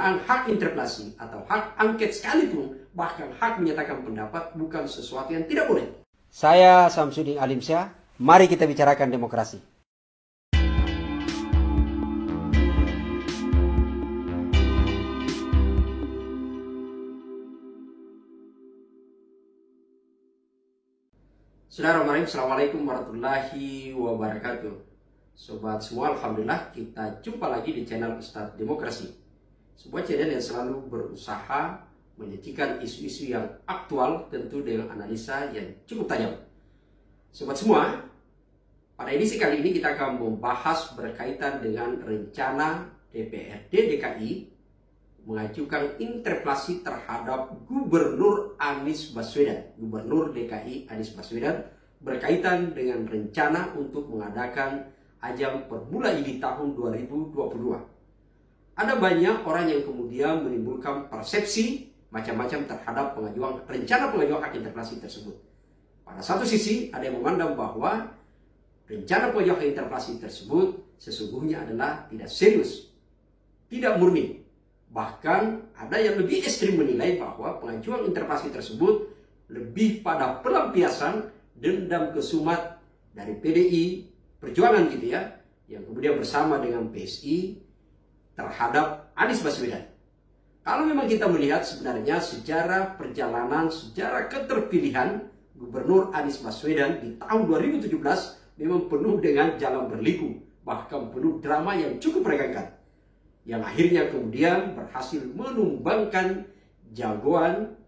penggunaan hak interpelasi atau hak angket sekalipun, bahkan hak menyatakan pendapat, bukan sesuatu yang tidak boleh. Saya Samsudin Alimsyah, mari kita bicarakan demokrasi. Assalamualaikum warahmatullahi wabarakatuh. Sobat semua, alhamdulillah kita jumpa lagi di channel Ustadz Demokrasi, sebuah channel yang selalu berusaha menyajikan isu-isu yang aktual, tentu dengan analisa yang cukup tajam. Sobat semua, pada edisi kali ini kita akan membahas berkaitan dengan rencana DPRD DKI mengajukan interpelasi terhadap Gubernur Anies Baswedan, Gubernur DKI Anies Baswedan, berkaitan dengan rencana untuk mengadakan ajang Formula E di tahun 2022. Ada banyak orang yang kemudian menimbulkan persepsi macam-macam terhadap rencana pengajuan hak interpelasi tersebut. Pada satu sisi ada yang memandang bahwa rencana pengajuan hak interpelasi tersebut sesungguhnya adalah tidak serius, tidak murni. Bahkan ada yang lebih ekstrim menilai bahwa pengajuan interpelasi tersebut lebih pada pelampiasan dendam kesumat dari PDI Perjuangan gitu ya, yang kemudian bersama dengan PSI terhadap Anies Baswedan. Kalau memang kita melihat sebenarnya sejarah perjalanan, sejarah keterpilihan Gubernur Anies Baswedan di tahun 2017 memang penuh dengan jalan berliku, bahkan penuh drama yang cukup menegangkan, yang akhirnya kemudian berhasil menumbangkan jagoan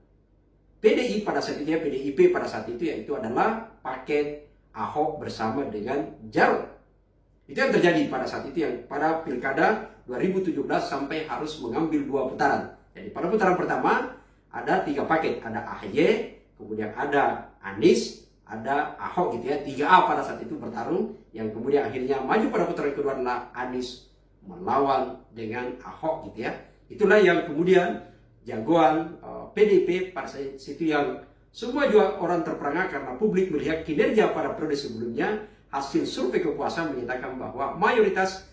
PDI pada saat itu, PDIP pada saat itu, yaitu adalah paket Ahok bersama dengan Jarot. Itu yang terjadi pada saat itu, yang pada pilkada 2017 sampai harus mengambil 2 putaran. Jadi pada putaran pertama ada 3 paket, ada AHY, kemudian ada Anies, ada Ahok gitu ya. 3A pada saat itu bertarung, yang kemudian akhirnya maju pada putaran kedua adalah Anies melawan dengan Ahok gitu ya. Itulah yang kemudian jagoan PDIP pada saat itu, yang semua juga orang terperangah karena publik melihat kinerja pada periode sebelumnya. Hasil survei kepuasan menyatakan bahwa mayoritas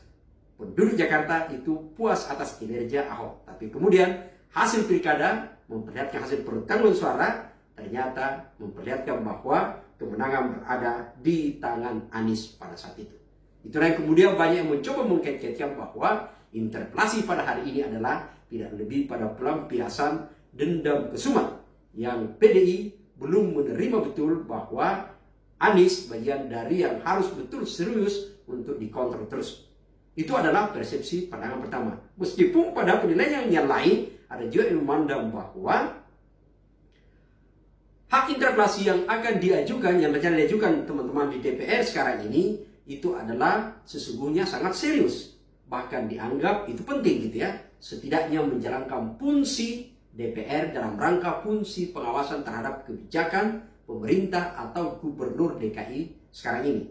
penduduk Jakarta itu puas atas kinerja Ahok. Tapi kemudian hasil pilkada memperlihatkan, hasil perhitungan suara ternyata memperlihatkan bahwa kemenangan berada di tangan Anies pada saat itu. Itulah yang kemudian banyak yang mencoba mengkait-kaitkan bahwa interpelasi pada hari ini adalah tidak lebih pada pelampiasan dendam kesumat, yang PDI belum menerima betul bahwa Anies bagian dari yang harus betul serius untuk dikontrol terus. Itu adalah persepsi pandangan pertama. Meskipun pada penilaian yang lain ada juga yang memandang bahwa hak interpelasi yang akan diajukan, yang akan diajukan teman-teman di DPR sekarang ini, itu adalah sesungguhnya sangat serius. Bahkan dianggap itu penting gitu ya. Setidaknya menjalankan fungsi DPR dalam rangka fungsi pengawasan terhadap kebijakan pemerintah atau Gubernur DKI sekarang ini.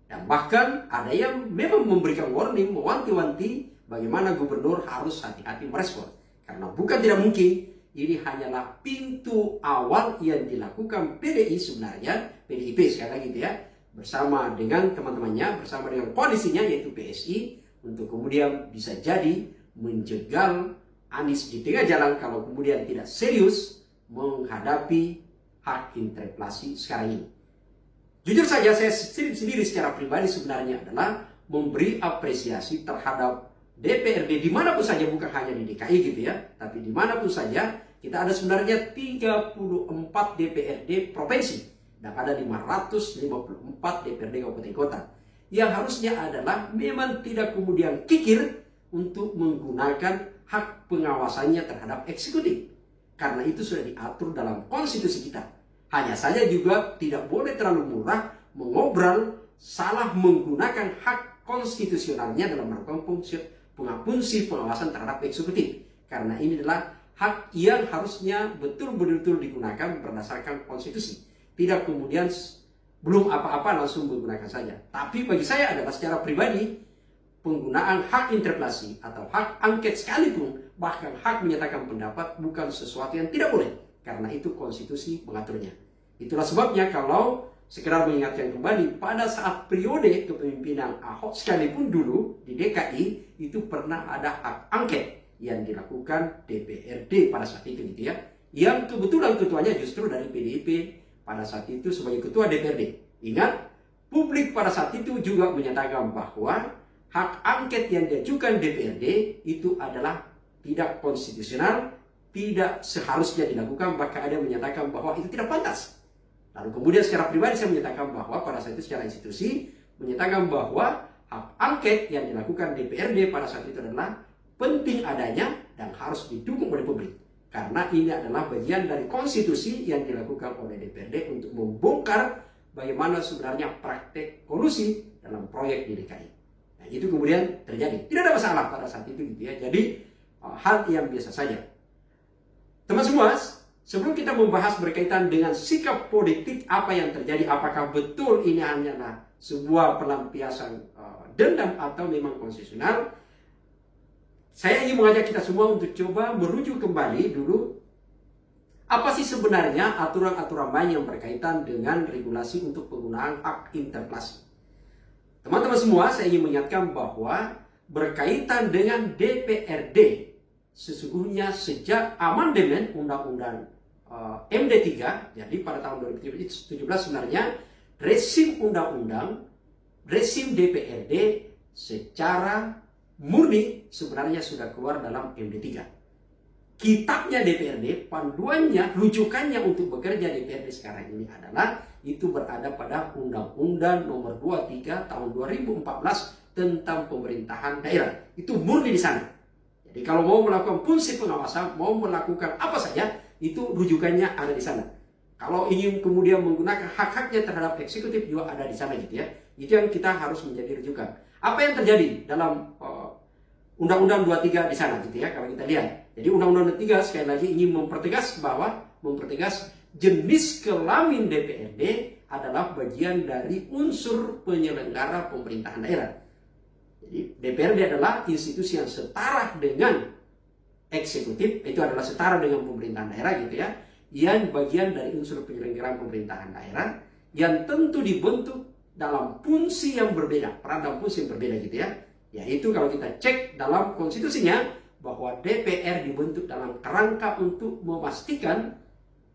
Dan bahkan ada yang memang memberikan warning, mewanti-wanti bagaimana gubernur harus hati-hati merespon. Karena bukan tidak mungkin ini hanyalah pintu awal yang dilakukan PDI sebenarnya, PDIP sekali lagi gitu ya, bersama dengan teman-temannya, bersama dengan koalisinya yaitu PSI, untuk kemudian bisa jadi menjegal Anies di tengah jalan kalau kemudian tidak serius menghadapi hak interpelasi sekarang ini. Jujur saja saya sendiri secara pribadi sebenarnya adalah memberi apresiasi terhadap DPRD dimanapun saja, bukan hanya di DKI gitu ya, tapi dimanapun saja. Kita ada sebenarnya 34 DPRD provinsi dan ada 554 DPRD kabupaten kota, yang harusnya adalah memang tidak kemudian kikir untuk menggunakan hak pengawasannya terhadap eksekutif. Karena itu sudah diatur dalam konstitusi kita. Hanya saja juga tidak boleh terlalu murah mengobrol, salah menggunakan hak konstitusionalnya dalam melakukan fungsi pengawasan terhadap eksekutif. Karena ini adalah hak yang harusnya betul-betul digunakan berdasarkan konstitusi. Tidak kemudian belum apa-apa langsung menggunakan saja. Tapi bagi saya adalah secara pribadi, penggunaan hak interpelasi atau hak angket sekalipun, bahkan hak menyatakan pendapat, bukan sesuatu yang tidak boleh. Karena itu konstitusi mengaturnya. Itulah sebabnya kalau sekedar mengingatkan kembali, pada saat periode kepemimpinan Ahok sekalipun dulu di DKI, itu pernah ada hak angket. yang dilakukan DPRD pada saat itu gitu ya. Yang kebetulan ketuanya justru dari PDIP pada saat itu sebagai ketua DPRD. Ingat, publik pada saat itu juga menyatakan bahwa hak angket yang diajukan DPRD itu adalah tidak konstitusional, tidak seharusnya dilakukan, bahkan ada yang menyatakan bahwa itu tidak pantas. Lalu kemudian secara pribadi saya menyatakan bahwa pada saat itu secara institusi menyatakan bahwa hak angket yang dilakukan DPRD pada saat itu adalah penting adanya dan harus didukung oleh publik. Karena ini adalah bagian dari konstitusi yang dilakukan oleh DPRD untuk membongkar bagaimana sebenarnya praktek kolusi dalam proyek di DKI. Nah, itu kemudian terjadi. Tidak ada masalah pada saat itu gitu ya. Jadi hal yang biasa saja. Teman semua, sebelum kita membahas berkaitan dengan sikap politik apa yang terjadi, apakah betul ini hanyalah sebuah pelampiasan dendam atau memang konstitusional, saya ingin mengajak kita semua untuk coba merujuk kembali dulu apa sih sebenarnya aturan-aturan main yang berkaitan dengan regulasi untuk penggunaan hak interpelasi. Teman-teman semua, saya ingin mengingatkan bahwa berkaitan dengan DPRD, sesungguhnya sejak amandemen Undang-Undang MD3, jadi pada tahun 2017 sebenarnya rezim undang-undang, rezim DPRD secara murni sebenarnya sudah keluar dalam MD3. Kitabnya DPRD, panduannya, rujukannya untuk bekerja DPRD sekarang ini adalah itu berada pada Undang-Undang Nomor 23 Tahun 2014 tentang pemerintahan daerah. Itu murni di sana. Jadi kalau mau melakukan fungsi pengawasan, mau melakukan apa saja, itu rujukannya ada di sana. Kalau ingin kemudian menggunakan hak-haknya terhadap eksekutif juga ada di sana gitu ya. Itu yang kita harus menjadi rujukan. Apa yang terjadi dalam Undang-Undang 23 di sana gitu ya, kalau kita lihat. Jadi Undang-Undang 23 sekali lagi ingin mempertegas jenis kelamin DPRD adalah bagian dari unsur penyelenggara pemerintahan daerah. Jadi DPRD adalah institusi yang setara dengan eksekutif, itu adalah setara dengan pemerintahan daerah gitu ya, yang bagian dari unsur penyelenggaraan pemerintahan daerah, yang tentu dibentuk dalam fungsi yang berbeda, peran dan fungsi yang berbeda gitu ya. Yaitu kalau kita cek dalam konstitusinya bahwa DPR dibentuk dalam kerangka untuk memastikan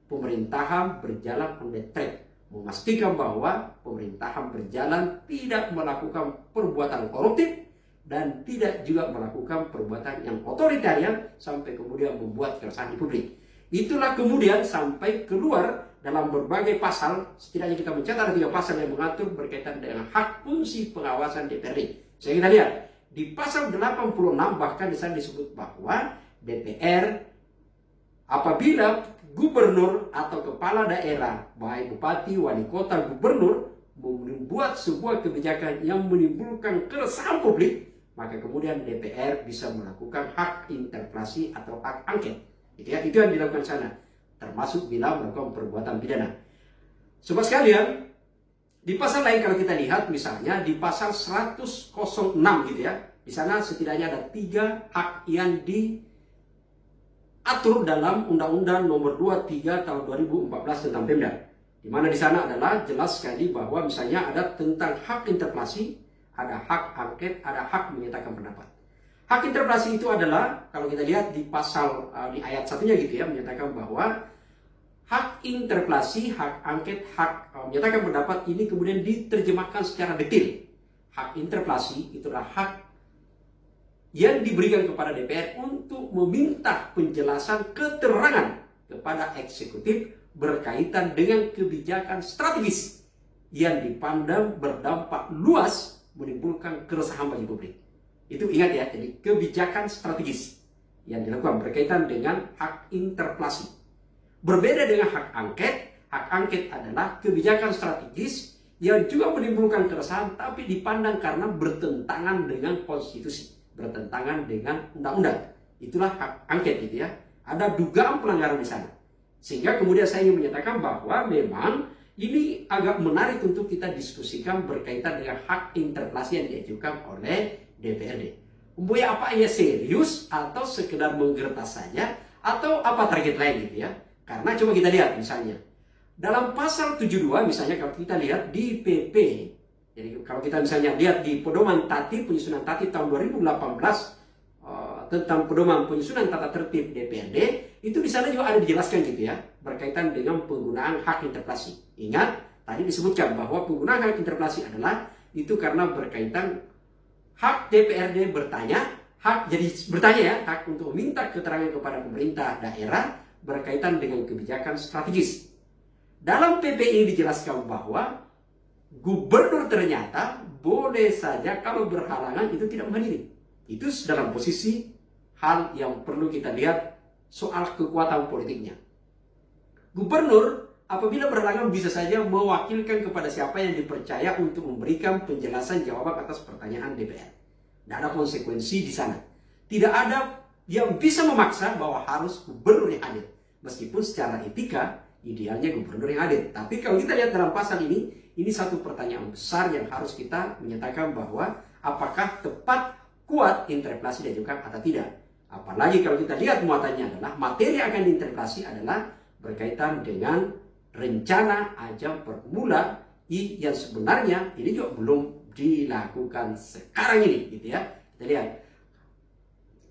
pemerintahan berjalan on the track, memastikan bahwa pemerintahan berjalan tidak melakukan perbuatan koruptif dan tidak juga melakukan perbuatan yang otoritarian sampai kemudian membuat keresahan di publik. Itulah kemudian sampai keluar dalam berbagai pasal, setidaknya kita mencatat ada 3 pasal yang mengatur berkaitan dengan hak fungsi pengawasan DPRD. Saya kita lihat di pasal 86 bahkan di sana disebut bahwa DPR apabila gubernur atau kepala daerah, baik bupati, wali kota, gubernur, membuat sebuah kebijakan yang menimbulkan keresahan publik, maka kemudian DPR bisa melakukan hak interpelasi atau hak angket. Itu yang dilakukan sana, termasuk bila melakukan perbuatan pidana. Sobat sekalian, di pasal lain kalau kita lihat misalnya di pasal 106 gitu ya, di sana setidaknya ada 3 hak yang diatur dalam Undang-Undang Nomor 23 Tahun 2014 tentang Pemda. Di mana di sana adalah jelas sekali bahwa misalnya ada tentang hak interpelasi, ada hak angket, ada hak menyatakan pendapat. Hak interpelasi itu adalah kalau kita lihat di pasal di ayat 1-nya gitu ya, menyatakan bahwa hak interpelasi, hak angket, hak menyatakan pendapat ini kemudian diterjemahkan secara detail. Hak interpelasi itulah hak yang diberikan kepada DPR untuk meminta penjelasan keterangan kepada eksekutif berkaitan dengan kebijakan strategis yang dipandang berdampak luas menimbulkan keresahan bagi publik. Itu ingat ya, jadi kebijakan strategis yang dilakukan berkaitan dengan hak interpelasi. Berbeda dengan hak angket adalah kebijakan strategis yang juga menimbulkan keresahan tapi dipandang karena bertentangan dengan konstitusi, bertentangan dengan undang-undang. Itulah hak angket gitu ya. Ada dugaan pelanggaran di sana. Sehingga kemudian saya ingin menyatakan bahwa memang ini agak menarik untuk kita diskusikan berkaitan dengan hak interpelasi yang diajukan oleh DPRD. Umumnya apa ya, serius atau sekedar menggertas saja atau apa target lain gitu ya. Karena coba kita lihat misalnya dalam pasal 72 misalnya kalau kita lihat di PP, jadi kalau kita misalnya lihat di pedoman tatip penyusunan tatip tahun 2018 tentang pedoman penyusunan tata tertib DPRD, itu di sana juga ada dijelaskan gitu ya, berkaitan dengan penggunaan hak interpelasi. Ingat, tadi disebutkan bahwa penggunaan hak interpelasi adalah itu karena berkaitan hak DPRD bertanya, hak untuk meminta keterangan kepada pemerintah daerah berkaitan dengan kebijakan strategis. Dalam PPI dijelaskan bahwa gubernur ternyata boleh saja kalau berhalangan itu tidak menghadiri. Itu dalam posisi hal yang perlu kita lihat soal kekuatan politiknya. Gubernur apabila berhalangan bisa saja mewakilkan kepada siapa yang dipercaya untuk memberikan penjelasan jawaban atas pertanyaan DPR. Tidak ada konsekuensi di sana. Tidak ada yang bisa memaksa bahwa harus gubernur yang hadir. Meskipun secara etika idealnya gubernur yang hadir. Tapi kalau kita lihat dalam pasal ini satu pertanyaan besar yang harus kita menyatakan bahwa apakah tepat kuat interpelasi diajukan atau tidak. Apalagi kalau kita lihat muatannya adalah materi yang akan diinterpelasi adalah berkaitan dengan rencana ajang permula yang sebenarnya ini juga belum dilakukan sekarang ini gitu ya. Kita lihat.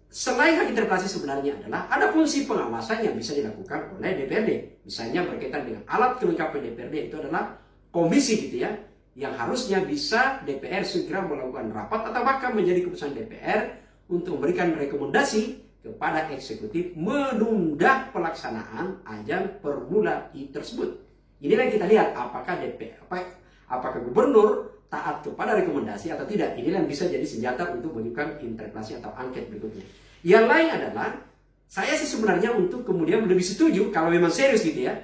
Selain hak interpelasi sebenarnya adalah ada fungsi pengawasan yang bisa dilakukan oleh DPRD. Misalnya berkaitan dengan alat kelengkapan DPRD itu adalah komisi gitu ya, yang harusnya bisa DPR segera melakukan rapat atau bahkan menjadi keputusan DPR untuk memberikan rekomendasi kepada eksekutif menunda pelaksanaan ajang permula tersebut. Inilah yang kita lihat apakah apakah gubernur taat kepada rekomendasi atau tidak. Inilah yang bisa jadi senjata untuk menunjukkan interpelasi atau angket berikutnya. Yang lain adalah saya sih sebenarnya untuk kemudian lebih setuju kalau memang serius gitu ya.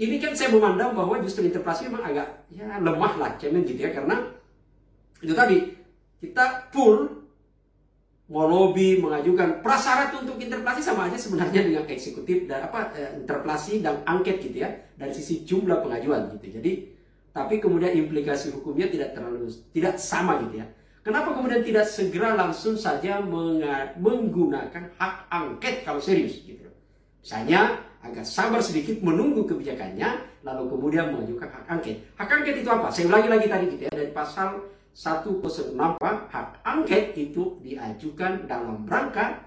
Ini kan saya memandang bahwa justru interpelasi memang agak ya lemah lah, cemen gitu ya, karena itu tadi kita full mau lobby mengajukan prasyarat untuk interpelasi sama aja sebenarnya dengan eksekutif dan interpelasi dan angket gitu ya dari sisi jumlah pengajuan gitu. Jadi tapi kemudian implikasi hukumnya tidak sama gitu ya. Kenapa kemudian tidak segera langsung saja menggunakan hak angket kalau serius gitu. Misalnya agak sabar sedikit menunggu kebijakannya, lalu kemudian mengajukan hak angket. Hak angket itu apa? Saya ulangi lagi tadi gitu ya, dari pasal 106, hak angket itu diajukan dalam rangka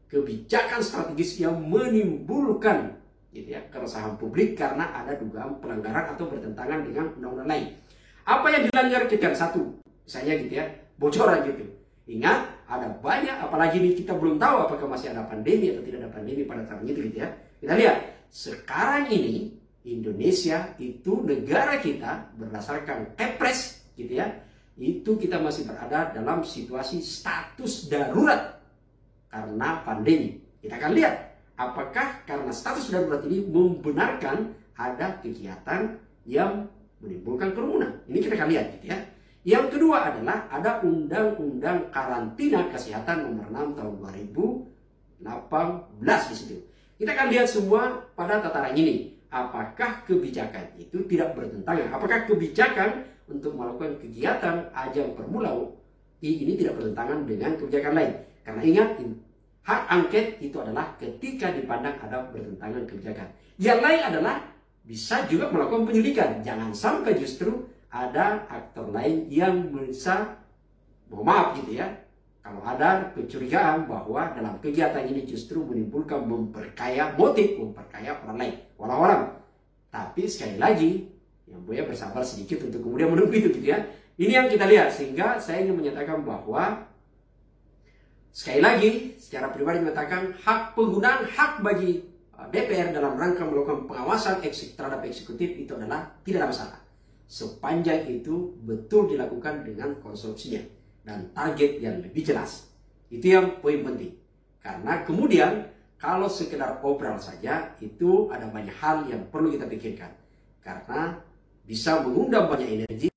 kebijakan strategis yang menimbulkan gitu ya, keresahan publik karena ada dugaan pelanggaran atau bertentangan dengan undang-undang lain. Apa yang dilanggar kejar satu, misalnya gitu ya, bocoran gitu. Ingat, ada banyak, apalagi ini kita belum tahu apakah masih ada pandemi atau tidak ada pandemi pada tahun itu gitu ya. Kita lihat, sekarang ini Indonesia itu negara kita berdasarkan Kepres gitu ya, itu kita masih berada dalam situasi status darurat karena pandemi. Kita akan lihat apakah karena status darurat ini membenarkan ada kegiatan yang menimbulkan kerumunan. Ini kita akan lihat gitu ya. Yang kedua adalah ada Undang-Undang Karantina Kesehatan nomor 6 tahun 2018 di situ. Kita akan lihat semua pada tataran ini. Apakah kebijakan itu tidak bertentangan? Apakah kebijakan untuk melakukan kegiatan ajang permula ini tidak bertentangan dengan kebijakan lain? Karena ingat, hak angket itu adalah ketika dipandang ada bertentangan kebijakan. Yang lain adalah bisa juga melakukan penyelidikan. Jangan sampai justru ada aktor lain yang bisa, mohon maaf gitu ya, kalau ada kecurigaan bahwa dalam kegiatan ini justru menimbulkan memperkaya orang lain, orang-orang. Tapi sekali lagi, yang Buya bersabar sedikit untuk kemudian menunggu itu gitu ya. Ini yang kita lihat, sehingga saya ingin menyatakan bahwa sekali lagi, secara pribadi mengatakan penggunaan hak bagi DPR dalam rangka melakukan pengawasan terhadap eksekutif itu adalah tidak ada masalah. Sepanjang itu betul dilakukan dengan konstruksinya dan target yang lebih jelas. Itu yang poin penting. Karena kemudian kalau sekedar obrol saja itu ada banyak hal yang perlu kita pikirkan. Karena bisa mengundang banyak energi